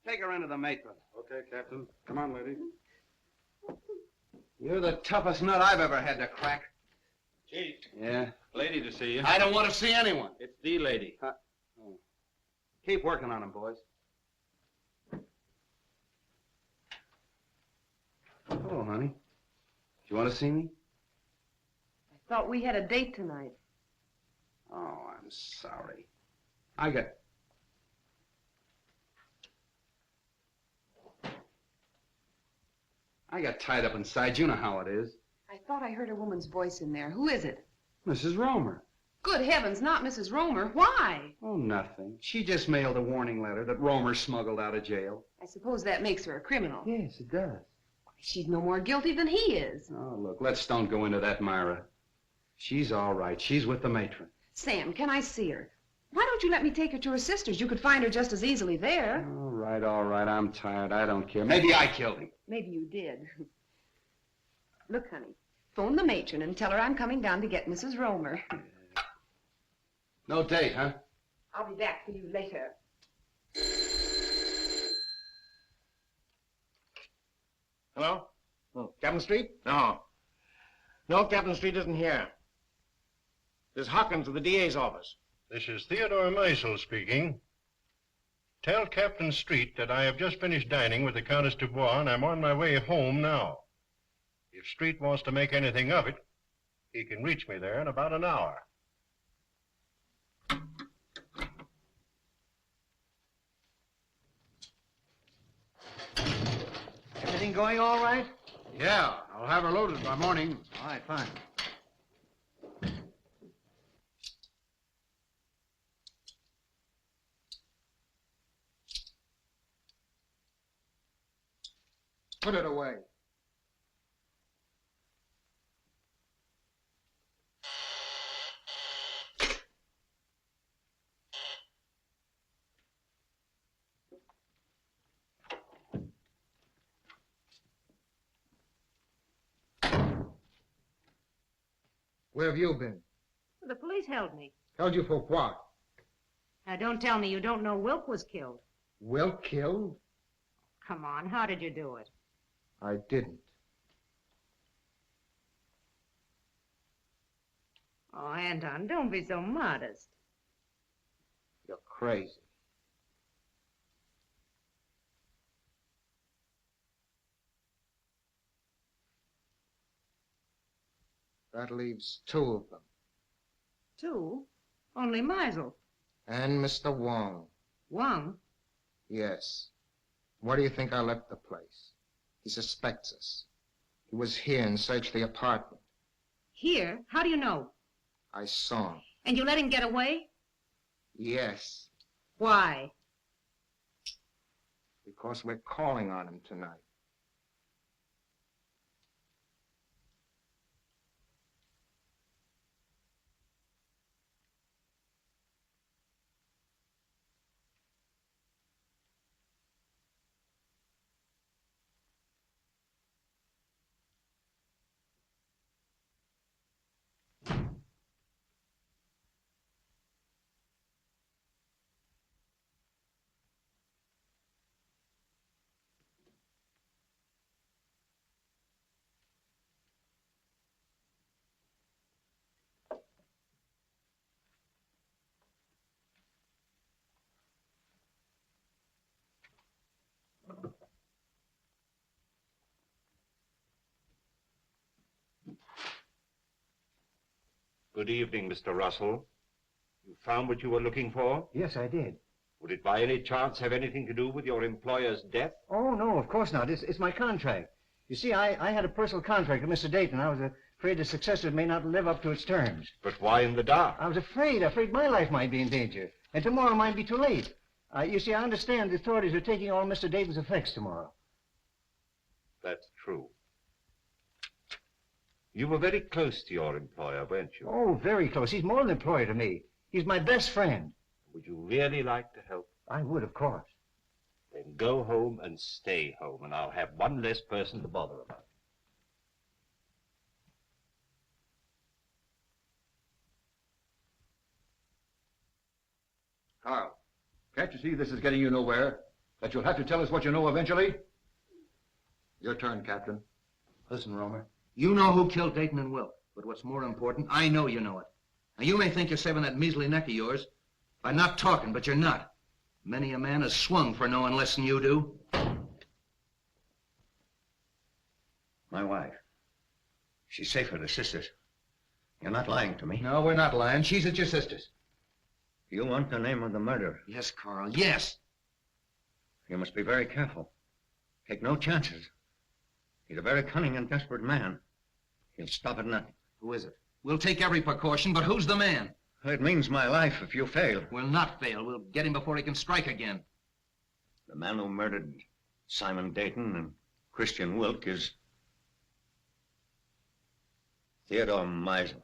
Take her into the matron. Okay, Captain. Come on, lady. You're the toughest nut I've ever had to crack. Chief. Yeah? Lady to see you. I don't want to see anyone. It's the lady. Oh. Keep working on him, boys. Hello, honey. Do you want to see me? I thought we had a date tonight. Oh, I'm sorry. I got tied up inside. You know how it is. I thought I heard a woman's voice in there. Who is it? Mrs. Romer. Good heavens, not Mrs. Romer. Why? Oh, nothing. She just mailed a warning letter that Romer smuggled out of jail. I suppose that makes her a criminal. Yes, it does. She's no more guilty than he is. Oh, look, let's don't go into that, Myra. She's all right. She's with the matron. Sam, can I see her? Why don't you let me take her to her sister's? You could find her just as easily there. All right. I'm tired. I don't care. Maybe I killed him. Maybe you did. Look, honey, phone the matron and tell her I'm coming down to get Mrs. Romer. No date, huh? I'll be back for you later. Hello? Oh, Captain Street? No. No, Captain Street isn't here. There's Hawkins of the DA's office. This is Theodore Meisel speaking. Tell Captain Street that I have just finished dining with the Countess Dubois, and I'm on my way home now. If Street wants to make anything of it, he can reach me there in about an hour. Everything going all right? Yeah, I'll have her loaded by morning. All right, fine. Put it away. Where have you been? The police held me. Held you for what? Now, don't tell me you don't know Wilk was killed. Wilk killed? Come on, how did you do it? I didn't. Oh, Anton, don't be so modest. You're crazy. That leaves two of them. Two? Only Meisel. And Mr. Wong. Wong? Yes. Why do you think I left the place? He suspects us. He was here and searched the apartment. Here? How do you know? I saw him. And you let him get away? Yes. Why? Because we're calling on him tonight. Good evening, Mr. Russell. You found what you were looking for? Yes, I did. Would it by any chance have anything to do with your employer's death? Oh, no, of course not. It's my contract. You see, I had a personal contract with Mr. Dayton. I was afraid the successor may not live up to its terms. But why in the dark? I was afraid my life might be in danger. And tomorrow might be too late. You see, I understand the authorities are taking all Mr. Dayton's effects tomorrow. That's true. You were very close to your employer, weren't you? Oh, very close. He's more than an employer to me. He's my best friend. Would you really like to help? I would, of course. Then go home and stay home, and I'll have one less person to bother about. Carl, can't you see this is getting you nowhere? That you'll have to tell us what you know eventually? Your turn, Captain. Listen, Romer. You know who killed Dayton and Wilk. But what's more important, I know you know it. Now, you may think you're saving that measly neck of yours by not talking, but you're not. Many a man has swung for knowing less than you do. My wife. She's safe with her sisters. You're not lying to me. No, we're not lying. She's at your sister's. You want the name of the murderer? Yes, Carl, yes. You must be very careful. Take no chances. He's a very cunning and desperate man. He'll stop at nothing. Who is it? We'll take every precaution, but who's the man? It means my life if you fail. We'll not fail. We'll get him before he can strike again. The man who murdered Simon Dayton and Christian Wilk is Theodore Meisel.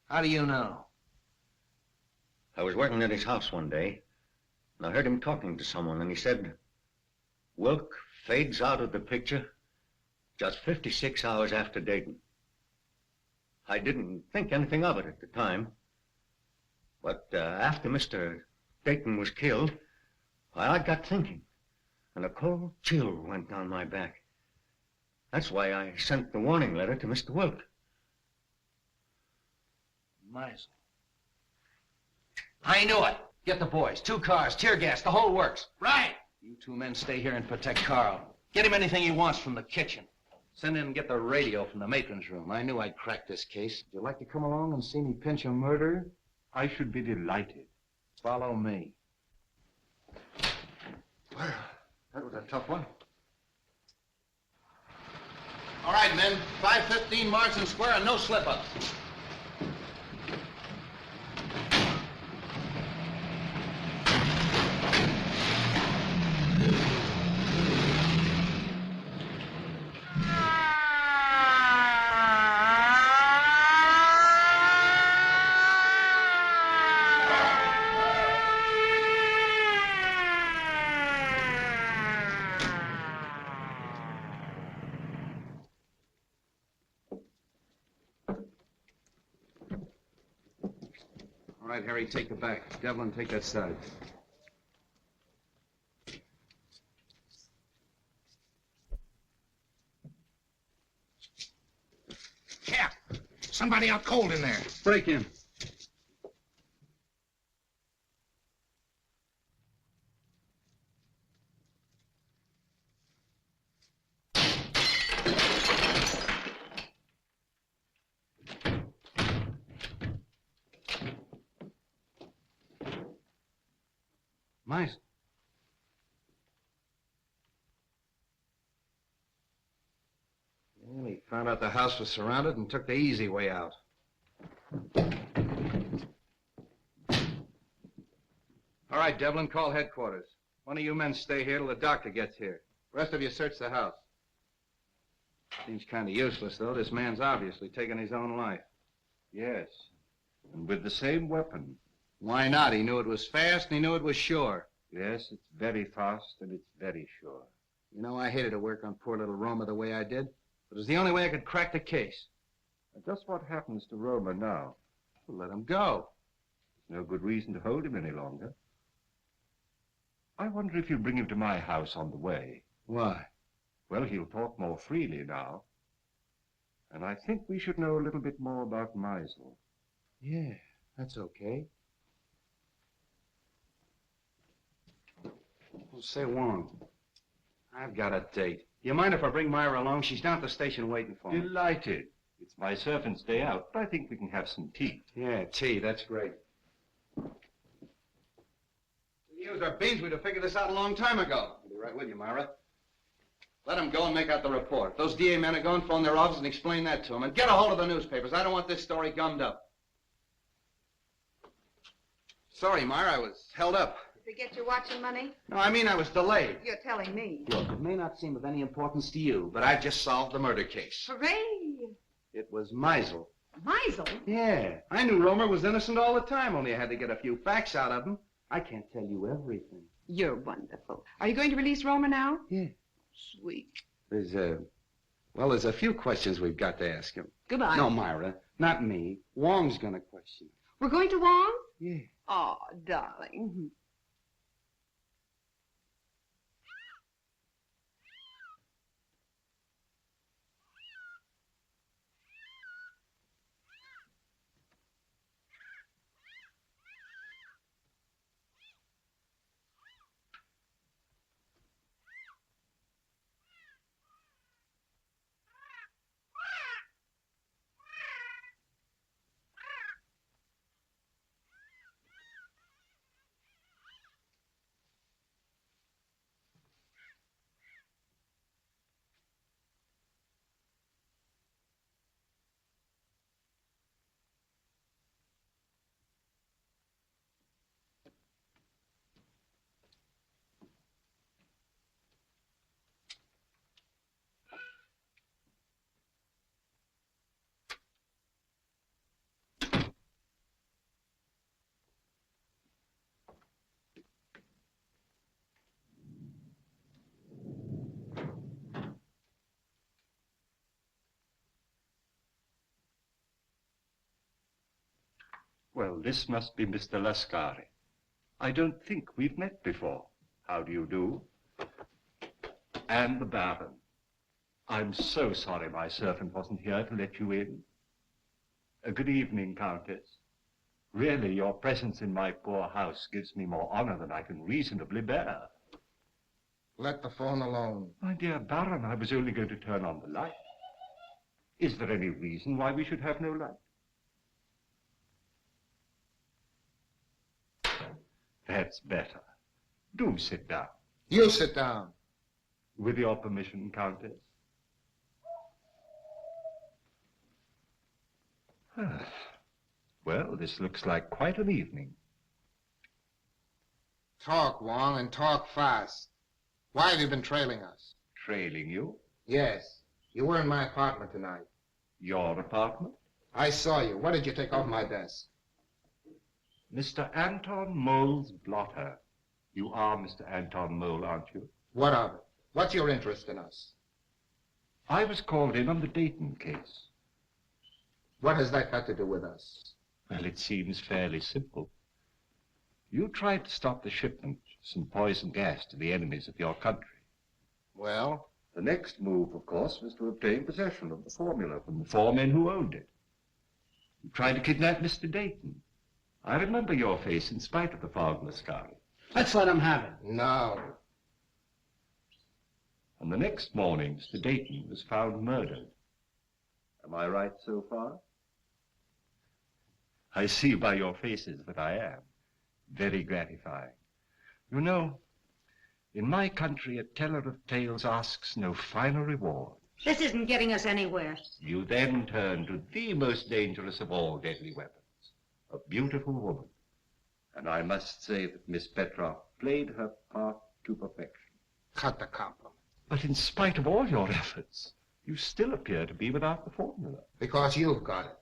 How do you know? I was working at his house one day, and I heard him talking to someone, and he said, Wilk fades out of the picture just 56 hours after Dayton. I didn't think anything of it at the time, but after Mr. Dayton was killed, I got thinking, and a cold chill went down my back. That's why I sent the warning letter to Mr. Wilk. Meisel. I knew it. Get the boys. 2 cars, tear gas, the whole works. Right. You 2 men stay here and protect Carl. Get him anything he wants from the kitchen. Send in and get the radio from the matron's room. I knew I'd crack this case. Would you like to come along and see me pinch a murderer? I should be delighted. Follow me. Well, that was a tough one. All right, men. 5:15 Marsden Square and no slip-ups. All right, Harry, take the back. Devlin, take that side. Cap, somebody out cold in there. Break in. Meisel. Well, he found out the house was surrounded and took the easy way out. All right, Devlin, call headquarters. One of you men stay here till the doctor gets here. The rest of you search the house. Seems kind of useless, though. This man's obviously taken his own life. Yes, and with the same weapon. Why not? He knew it was fast and he knew it was sure. Yes, it's very fast and it's very sure. You know, I hated to work on poor little Roma the way I did. But it was the only way I could crack the case. And just what happens to Roma now? Well, let him go. There's no good reason to hold him any longer. I wonder if you'll bring him to my house on the way. Why? Well, he'll talk more freely now. And I think we should know a little bit more about Meisel. Yeah, that's okay. Well, say, Wong, I've got a date. You mind if I bring Myra along? She's down at the station waiting for me. Delighted. It's my servant's day out, but I think we can have some tea. Yeah, tea, that's great. If we used our beans, we'd have figured this out a long time ago. I'll be right with you, Myra. Let them go and make out the report. If those DA men are going, phone their office and explain that to them. And get a hold of the newspapers. I don't want this story gummed up. Sorry, Myra, I was held up. Did they get your watch and money? No, I mean I was delayed. You're telling me. Look, it may not seem of any importance to you, but I've just solved the murder case. Hooray! It was Meisel. Meisel? Yeah. I knew Romer was innocent all the time, only I had to get a few facts out of him. I can't tell you everything. You're wonderful. Are you going to release Roma now? Yeah. Sweet. There's a few questions we've got to ask him. Goodbye. No, Myra, not me. Wong's gonna question. We're going to Wong? Yeah. Oh, darling. Well, this must be Mr. Lascari. I don't think we've met before. How do you do? And the Baron. I'm so sorry my servant wasn't here to let you in. Good evening, Countess. Really, your presence in my poor house gives me more honor than I can reasonably bear. Let the phone alone. My dear Baron, I was only going to turn on the light. Is there any reason why we should have no light? That's better. Do sit down. You sit down. With your permission, Countess. Well, this looks like quite an evening. Talk, Wong, and talk fast. Why have you been trailing us? Trailing you? Yes. You were in my apartment tonight. Your apartment? I saw you. What did you take off my desk? Mr. Anton Mole's blotter. You are Mr. Anton Mole, aren't you? What of it? What's your interest in us? I was called in on the Dayton case. What has that got to do with us? Well, it seems fairly simple. You tried to stop the shipment of some poison gas to the enemies of your country. Well? The next move, of course, was to obtain possession of the formula from the 4 men who owned it. You tried to kidnap Mr. Dayton. I remember your face in spite of the fog, Lascari. Let's let him have it. No. And the next morning, Mr. Dayton was found murdered. Am I right so far? I see by your faces that I am. Very gratifying. You know, in my country, a teller of tales asks no finer reward. This isn't getting us anywhere. You then turn to the most dangerous of all deadly weapons, a beautiful woman. And I must say that Miss Petroff played her part to perfection. Cut the compliment. But in spite of all your efforts, you still appear to be without the formula. Because you've got it.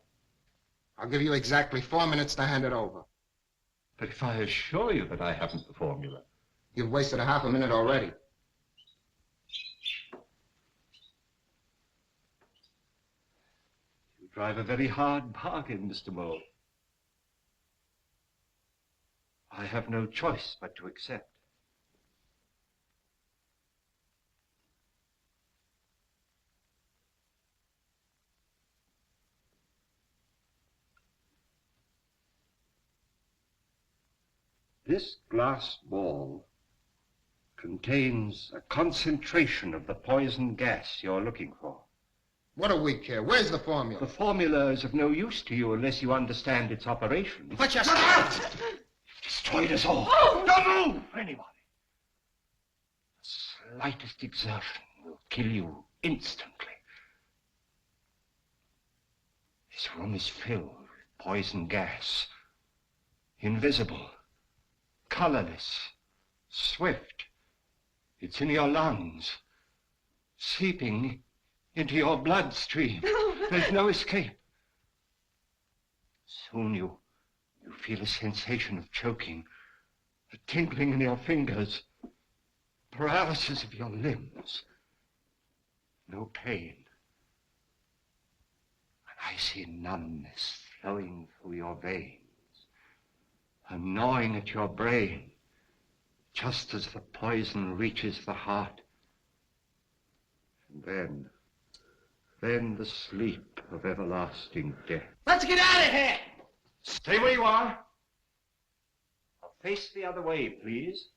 I'll give you exactly 4 minutes to hand it over. But if I assure you that I haven't the formula... You've wasted a half a minute already. You drive a very hard bargain, Mr. Mole. I have no choice but to accept. This glass ball contains a concentration of the poison gas you're looking for. What do we care? Where's the formula? The formula is of no use to you unless you understand its operation. Put your mouth! You've destroyed us all. Oh! Don't move, anybody. The slightest exertion will kill you instantly. This room is filled with poison gas. Invisible. Colorless, swift. It's in your lungs, seeping into your bloodstream. There's no escape. Soon you feel a sensation of choking, a tingling in your fingers, paralysis of your limbs. No pain. An icy numbness flowing through your veins. And gnawing at your brain, just as the poison reaches the heart. And then the sleep of everlasting death. Let's get out of here! Stay where you are. Face the other way, please.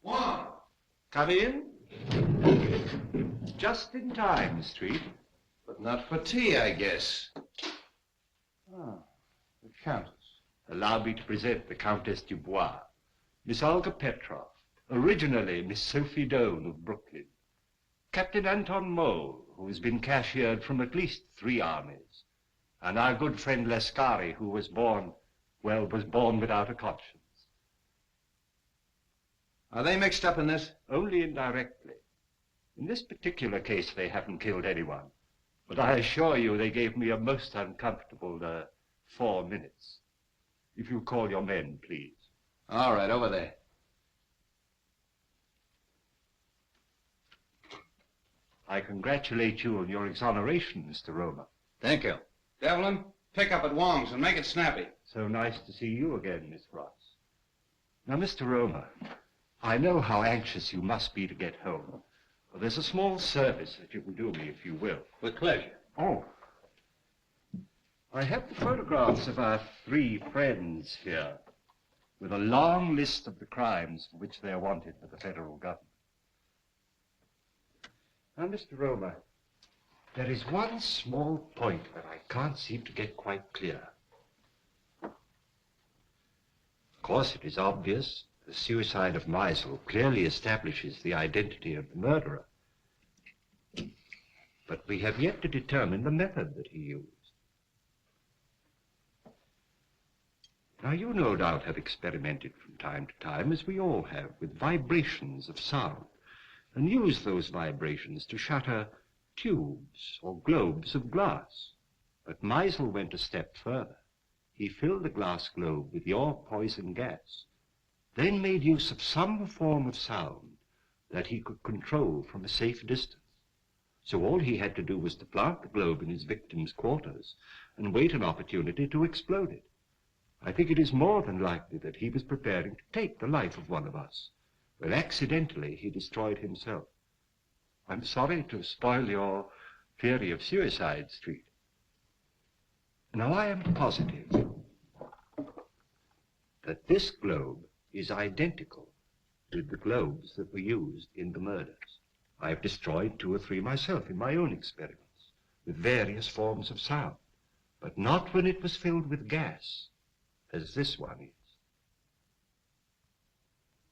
Wong! Come in. Just in time, Street. But not for tea, I guess. Ah, the Countess. Allow me to present the Countess Dubois, Miss Olga Petroff, originally Miss Sophie Doane of Brooklyn, Captain Anton Mole, who has been cashiered from at least 3 armies, and our good friend Lascari, who was born without a conscience. Are they mixed up in this? Only indirectly. In this particular case, they haven't killed anyone. But I assure you they gave me a most uncomfortable 4 minutes. If you call your men, please. All right, over there. I congratulate you on your exoneration, Mr. Romer. Thank you. Devlin, pick up at Wong's and make it snappy. So nice to see you again, Miss Ross. Now, Mr. Romer, I know how anxious you must be to get home. Well, there's a small service that you can do me, if you will. With pleasure. Oh. I have the photographs of our 3 friends here, with a long list of the crimes for which they are wanted by the federal government. Now, Mr. Romer, there is one small point that I can't seem to get quite clear. Of course, it is obvious the suicide of Meisel clearly establishes the identity of the murderer. But we have yet to determine the method that he used. Now, you no doubt have experimented from time to time, as we all have, with vibrations of sound, and used those vibrations to shatter tubes or globes of glass. But Meisel went a step further. He filled the glass globe with your poison gas, then made use of some form of sound that he could control from a safe distance. So all he had to do was to plant the globe in his victim's quarters and wait an opportunity to explode it. I think it is more than likely that he was preparing to take the life of one of us, but accidentally he destroyed himself. I'm sorry to spoil your theory of Suicide Street. Now, I am positive that this globe is identical with the globes that were used in the murders. I have destroyed 2 or 3 myself in my own experiments with various forms of sound, but not when it was filled with gas, as this one is.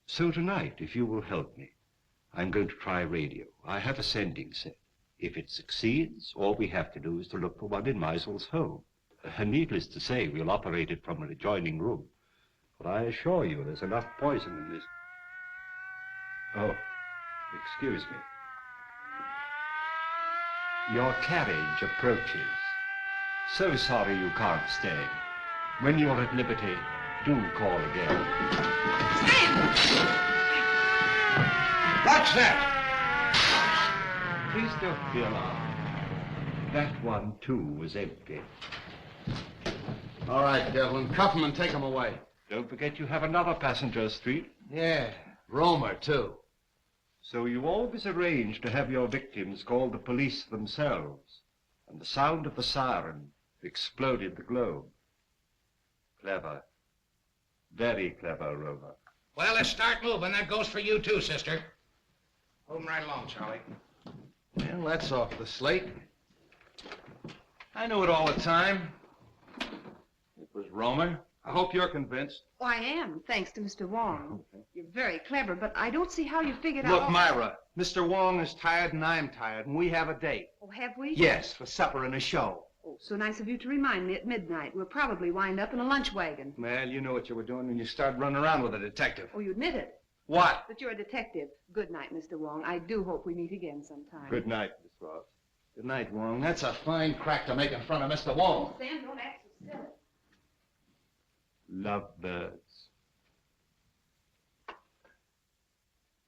So tonight, if you will help me, I'm going to try radio. I have a sending set. If it succeeds, all we have to do is to look for one in Meisel's home. Needless to say, we'll operate it from an adjoining room. But I assure you there's enough poison in this. Oh, excuse me. Your carriage approaches. So sorry you can't stay. When you're at liberty, do call again. What's that? Please don't be alarmed. That one, too, was empty. All right, Devlin, cuff him and take him away. Don't forget you have another passenger, Street. Yeah, Romer, too. So you always arrange to have your victims call the police themselves, and the sound of the siren exploded the globe. Clever. Very clever, Romer. Well, let's start moving. That goes for you, too, sister. Moving right along, Charlie. Well, that's off the slate. I knew it all the time. It was Romer. I hope you're convinced. Oh, I am, thanks to Mr. Wong. You're very clever, but I don't see how you figured out... Look, Myra, Mr. Wong is tired and I'm tired, and we have a date. Oh, have we? Yes, for supper and a show. Oh, so nice of you to remind me at midnight. We'll probably wind up in a lunch wagon. Well, you know what you were doing when you started running around with a detective. Oh, you admit it. What? That you're a detective. Good night, Mr. Wong. I do hope we meet again sometime. Good night, Miss Ross. Good night, Wong. That's a fine crack to make in front of Mr. Wong. Sam, don't act so silly. Lovebirds.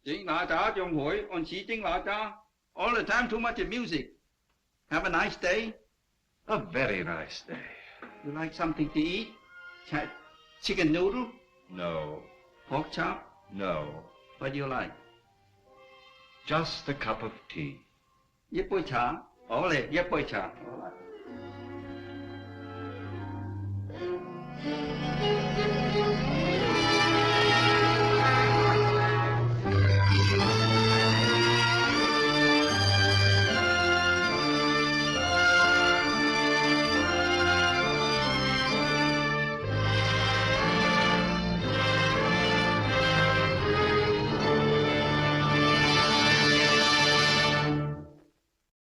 整哪吒仲會按此整哪吒 all the time too much of music. Have a nice day. A very nice day. You like something to eat? Chicken noodle? No. Pork chop? No. What do you like? Just a cup of tea. 一杯茶？好咧，一杯茶。好啦。